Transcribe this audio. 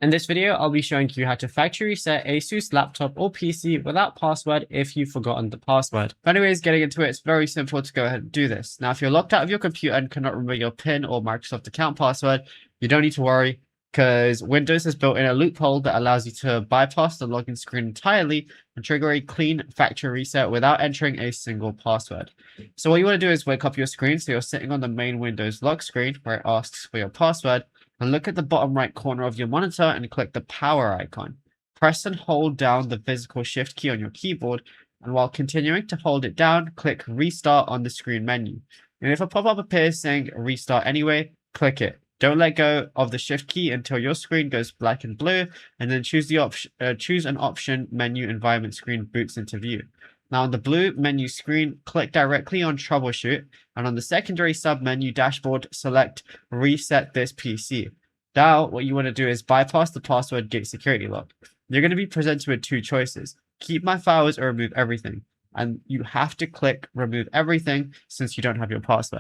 In this video, I'll be showing you how to factory reset ASUS laptop or PC without password if you've forgotten the password. But anyways, getting into it, it's very simple to go ahead and do this. Now, if you're locked out of your computer and cannot remember your PIN or Microsoft account password, you don't need to worry because Windows has built in a loophole that allows you to bypass the login screen entirely and trigger a clean factory reset without entering a single password. So what you want to do is wake up your screen so you're sitting on the main Windows log screen where it asks for your password. And look at the bottom right corner of your monitor and click the power icon. Press and hold down the physical shift key on your keyboard, and while continuing to hold it down, click restart on the screen menu. And if a pop-up appears saying restart anyway, click it. Don't let go of the shift key until your screen goes black and blue, and then choose an option menu environment screen boots into view. Now on the blue menu screen, click directly on Troubleshoot, and on the secondary sub-menu dashboard, select Reset this PC. Now, what you want to do is bypass the password gate security lock. You're going to be presented with two choices: keep my files or remove everything. And you have to click remove everything since you don't have your password.